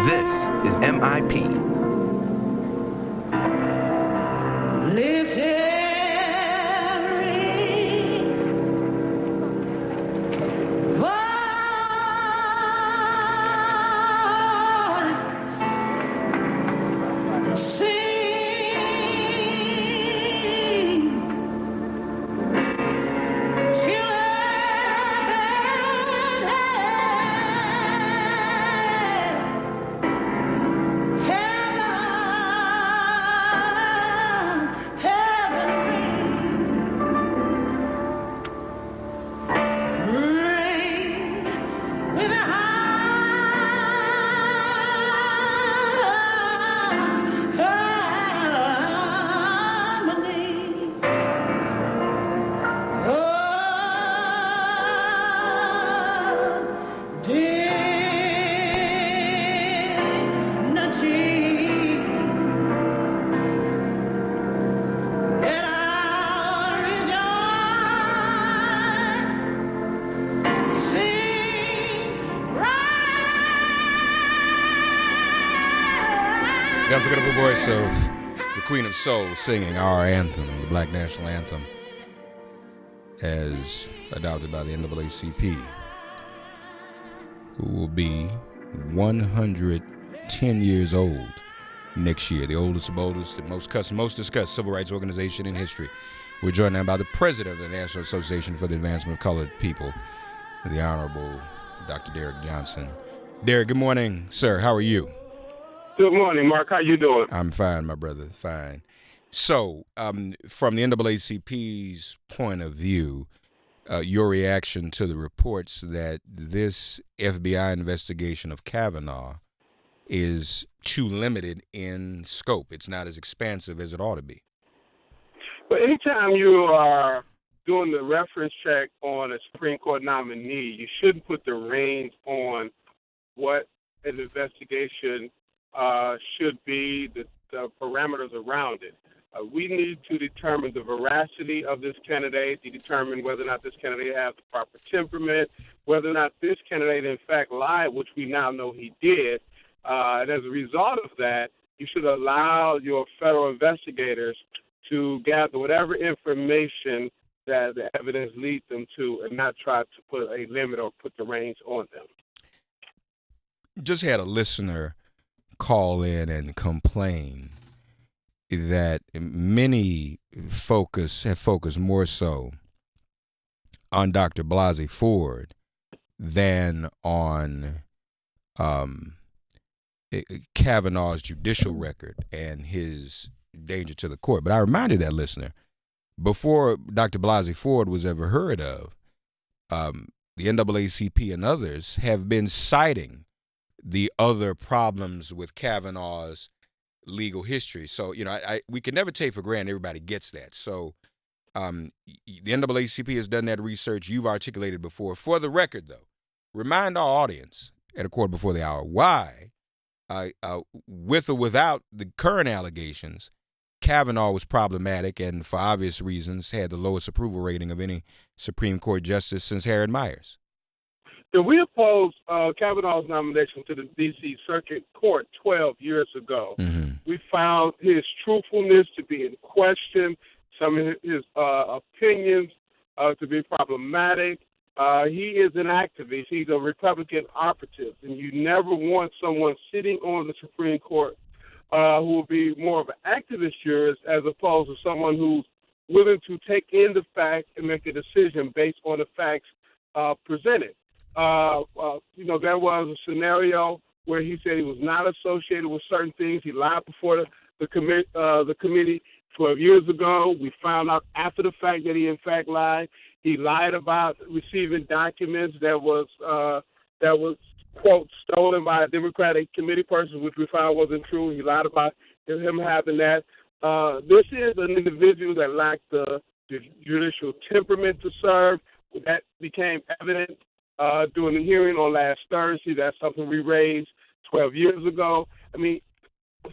This is MIP. The unforgettable voice of the Queen of Soul singing our anthem, the Black National Anthem, as adopted by the NAACP, who will be 110 years old next year, the oldest, the most discussed civil rights organization in history. We're joined now by the president of the National Association for the Advancement of Colored People, the Honorable Dr. Derrick Johnson. Derrick, good morning, sir. How are you? Good morning, Mark. How you doing? I'm fine, my brother, fine. So, from the NAACP's point of view, your reaction to the reports that this FBI investigation of Kavanaugh is too limited in scope. It's not as expansive as it ought to be. Well, anytime you are doing the reference check on a Supreme Court nominee, you shouldn't put the reins on what an investigation should be, the parameters around it. We need to determine the veracity of this candidate, to determine whether or not this candidate has the proper temperament, whether or not this candidate in fact lied, which we now know he did. And as a result of that, you should allow your federal investigators to gather whatever information that the evidence leads them to and not try to put a limit or put the reins on them. Just had a listener call in and complain that many have focused more so on Dr. Blasey Ford than on Kavanaugh's judicial record and his danger to the court. But I reminded that listener, before Dr. Blasey Ford was ever heard of, the NAACP and others have been citing the other problems with Kavanaugh's legal history. So, we can never take for granted everybody gets that. So the NAACP has done that research you've articulated before. For the record, though, remind our audience at a quarter before the hour why, with or without the current allegations, Kavanaugh was problematic and, for obvious reasons, had the lowest approval rating of any Supreme Court justice since Harriet Miers. So we opposed Kavanaugh's nomination to the D.C. Circuit Court 12 years ago. Mm-hmm. We found his truthfulness to be in question, some of his opinions to be problematic. He is an activist. He's a Republican operative, and you never want someone sitting on the Supreme Court who will be more of an activist jurist as opposed to someone who's willing to take in the facts and make a decision based on the facts presented. There was a scenario where he said he was not associated with certain things. He lied before the committee 12 years ago. We found out after the fact that he in fact lied. He lied about receiving documents that was quote stolen by a Democratic committee person, which we found wasn't true. He lied about him having that. This is an individual that lacked the judicial temperament to serve. That became evident during the hearing on last Thursday. That's something we raised 12 years ago. I mean,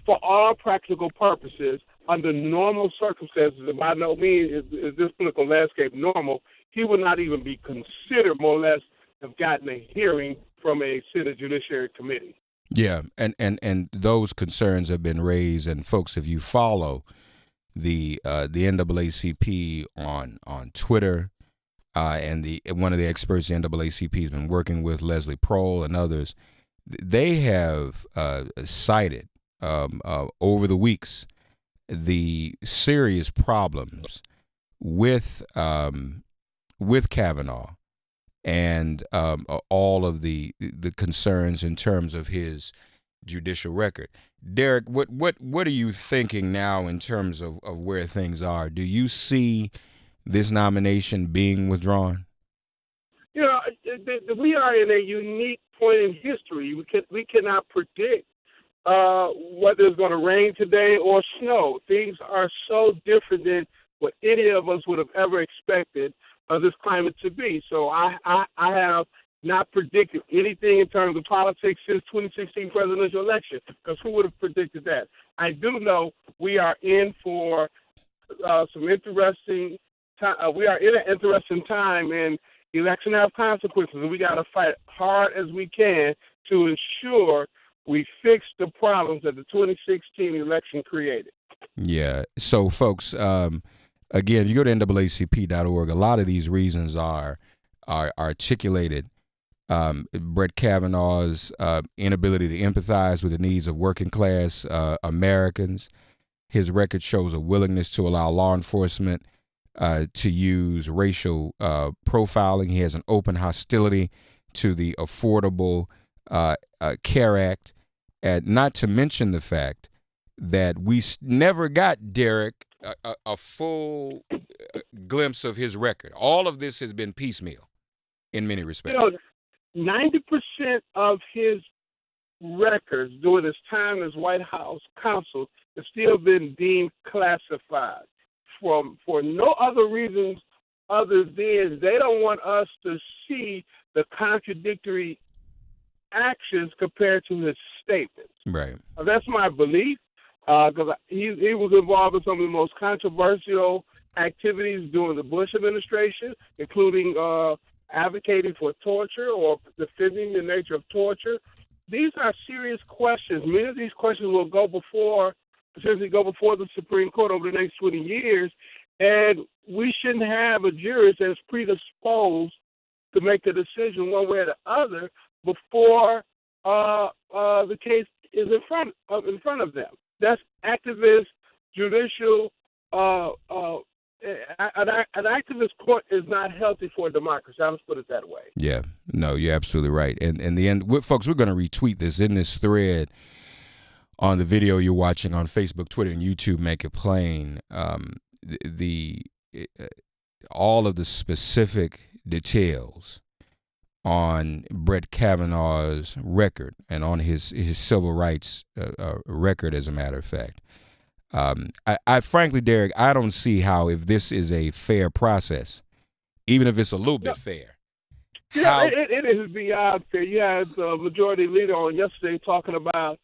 for all practical purposes, under normal circumstances, and by no means is this political landscape normal, he would not even be considered, more or less, have gotten a hearing from a Senate Judiciary Committee. Yeah, and those concerns have been raised, and folks, if you follow the NAACP on Twitter, and one of the experts the NAACP has been working with, Leslie Prohl and others, they have cited over the weeks the serious problems with Kavanaugh and all of the concerns in terms of his judicial record. Derrick, what are you thinking now in terms of where things are? Do you see this nomination being withdrawn? You know, we are in a unique point in history. We cannot predict whether it's going to rain today or snow. Things are so different than what any of us would have ever expected this climate to be. So I have not predicted anything in terms of politics since 2016 presidential election, because who would have predicted that? I do know we are in for some interesting time. We are in an interesting time, and election have consequences, and we got to fight hard as we can to ensure we fix the problems that the 2016 election created. Yeah. So, folks, again, if you go to NAACP.org, a lot of these reasons are articulated. Brett Kavanaugh's inability to empathize with the needs of working class Americans. His record shows a willingness to allow law enforcement to use racial profiling. He has an open hostility to the Affordable Care Act, and not to mention the fact that we never got, Derrick, a full glimpse of his record. All of this has been piecemeal in many respects. You know, 90% of his records during his time as White House counsel has still been deemed classified for no other reasons other than they don't want us to see the contradictory actions compared to his statements. Right. That's my belief, because he was involved in some of the most controversial activities during the Bush administration, including advocating for torture or defending the nature of torture. These are serious questions. Many of these questions will potentially go before the Supreme Court over the next 20 years, and we shouldn't have a jury that's predisposed to make a decision one way or the other before the case is in front of them. That's activist, judicial. An activist court is not healthy for a democracy. I'll just put it that way. Yeah, no, you're absolutely right. And in the end, folks, we're going to retweet this in this thread on the video you're watching on Facebook, Twitter, and YouTube. Make it plain. All of the specific details on Brett Kavanaugh's record and on his civil rights record, as a matter of fact. I frankly, Derrick, I don't see how, if this is a fair process, even if it's a little bit fair. Yeah, it is beyond fair. You had the majority leader on yesterday talking about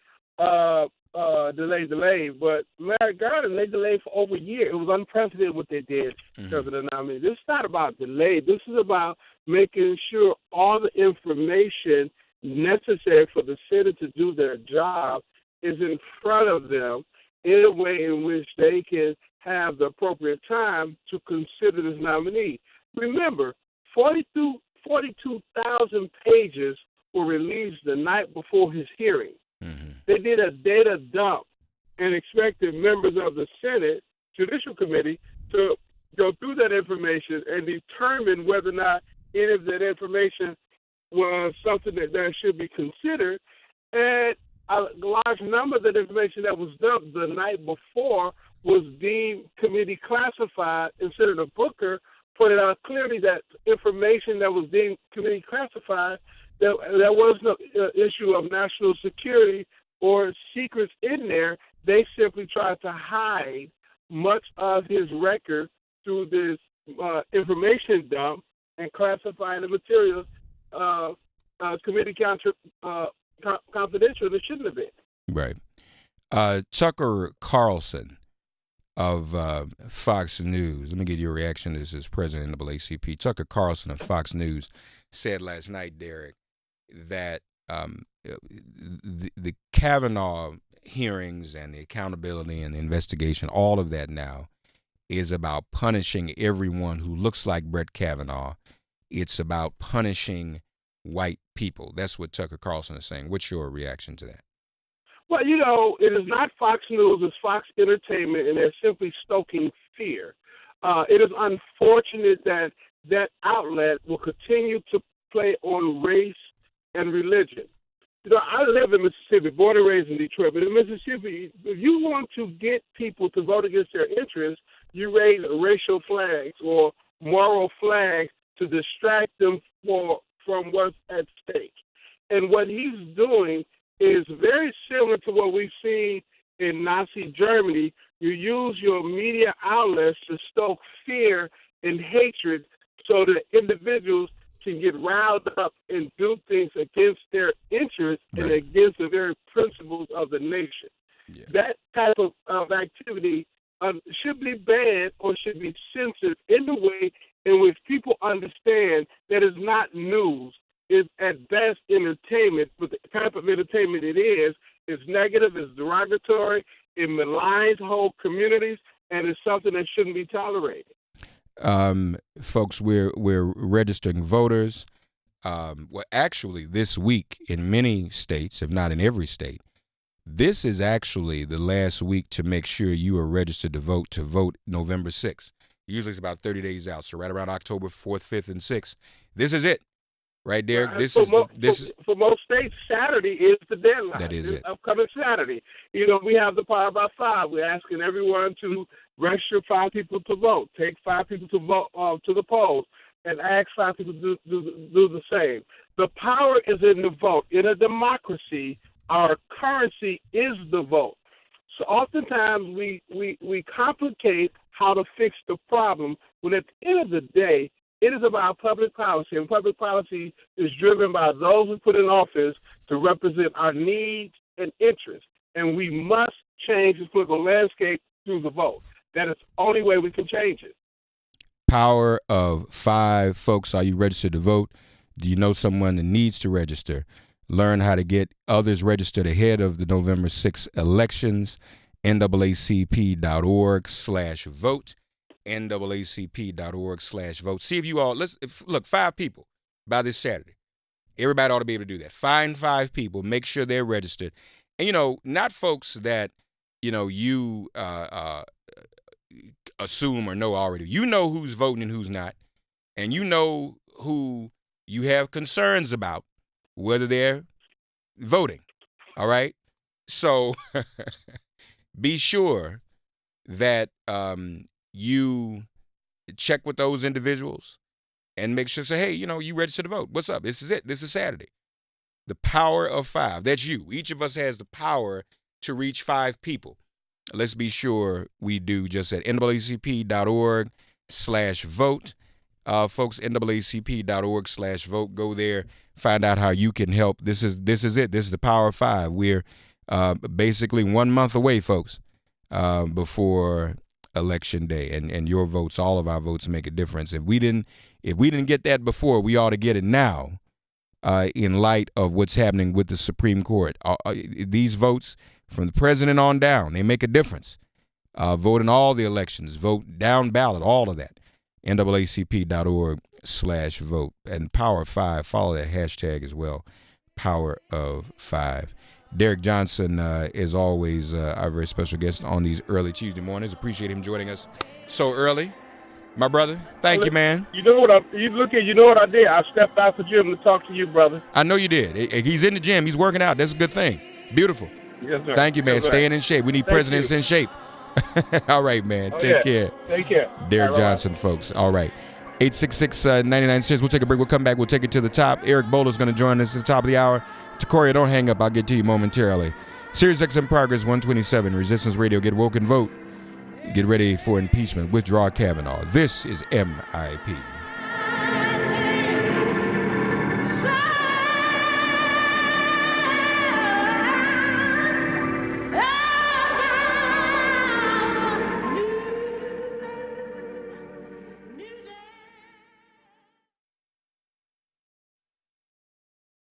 delay, but Merrick Garland, they delayed for over a year. It was unprecedented what they did because of the nominee. This is not about delay. This is about making sure all the information necessary for the Senate to do their job is in front of them in a way in which they can have the appropriate time to consider this nominee. Remember, 42,000 pages were released the night before his hearing. Mm-hmm. They did a data dump and expected members of the Senate Judicial Committee to go through that information and determine whether or not any of that information was something that should be considered. And a large number of that information that was dumped the night before was deemed committee classified, and Senator Booker pointed out clearly that information that was deemed committee classified, there was no issue of national security or secrets in there. They simply tried to hide much of his record through this information dump and classifying the materials committee confidential that shouldn't have been. Right. Tucker Carlson of Fox News, let me get your reaction to this as president of the NAACP. Tucker Carlson of Fox News said last night, Derrick, that the Kavanaugh hearings and the accountability and the investigation, all of that now is about punishing everyone who looks like Brett Kavanaugh. It's about punishing white people. That's what Tucker Carlson is saying. What's your reaction to that? Well, it is not Fox News, it's Fox Entertainment, and they're simply stoking fear. It is unfortunate that that outlet will continue to play on race and religion. I live in Mississippi, born and raised in Detroit, but in Mississippi, if you want to get people to vote against their interests, you raise racial flags or moral flags to distract them from what's at stake. And what he's doing is very similar to what we've seen in Nazi Germany. You use your media outlets to stoke fear and hatred so that individuals can get riled up and do things against their interests and against the very principles of the nation. Yeah. That type of activity should be banned or should be censored in the way in which people understand that it's not news. It's at best entertainment, but the type of entertainment it is negative, it's derogatory, it maligns whole communities, and it's something that shouldn't be tolerated. Folks, we're registering voters. Well, actually, this week in many states, if not in every state, this is actually the last week to make sure you are registered to vote November 6th. Usually it's about 30 days out, so right around October 4th, 5th, and 6th. This is it. Right there. For most states, Saturday is the deadline. That is it. Upcoming Saturday. We have the Power by 5. We're asking everyone to register 5 people to vote. Take 5 people to vote to the polls, and ask 5 people to do the same. The power is in the vote. In a democracy, our currency is the vote. So oftentimes we complicate how to fix the problem when at the end of the day, it is about public policy, and public policy is driven by those we put in office to represent our needs and interests. And we must change the political landscape through the vote. That is the only way we can change it. Power of 5. Folks, are you registered to vote? Do you know someone that needs to register? Learn how to get others registered ahead of the November 6th elections. NAACP.org/vote. NAACP.org/vote. See if you all, look, 5 people by this Saturday. Everybody ought to be able to do that. Find 5 people, make sure they're registered. And, not folks that, you assume or know already. You know who's voting and who's not. And you know who you have concerns about, whether they're voting. All right? So be sure that you check with those individuals and make sure, say, hey, you register to vote. What's up? This is it. This is Saturday. The power of 5. That's you. Each of us has the power to reach 5 people. Let's be sure we do just at NAACP.org/vote. Folks, NAACP.org/vote. Go there. Find out how you can help. This is it. This is the power of 5. We're basically 1 month away, folks, before Election Day, and your votes, all of our votes, make a difference. If we didn't get that before, we ought to get it now. In light of what's happening with the Supreme Court, these votes from the president on down, they make a difference. Vote in all the elections, vote down ballot, all of that. NAACP.org/vote. And Power of 5, follow that hashtag as well. Power of 5. Derrick Johnson is always our very special guest on these early Tuesday mornings. Appreciate him joining us so early. My brother, thank you, man. You know what I did? I stepped out the gym to talk to you, brother. I know you did. He's in the gym. He's working out. That's a good thing. Beautiful. Yes, sir. Thank you, man. Yes, Staying in shape. We need presidents in shape. All right, man. Take care. Take care. Derrick Johnson, folks. All right. 866-99 cents. We'll take a break. We'll come back. We'll take it to the top. Eric Bowler's going to join us at the top of the hour. Takoria, don't hang up. I'll get to you momentarily. Sirius XM Progress 127. Resistance Radio. Get woke and vote. Get ready for impeachment. Withdraw Kavanaugh. This is MIP.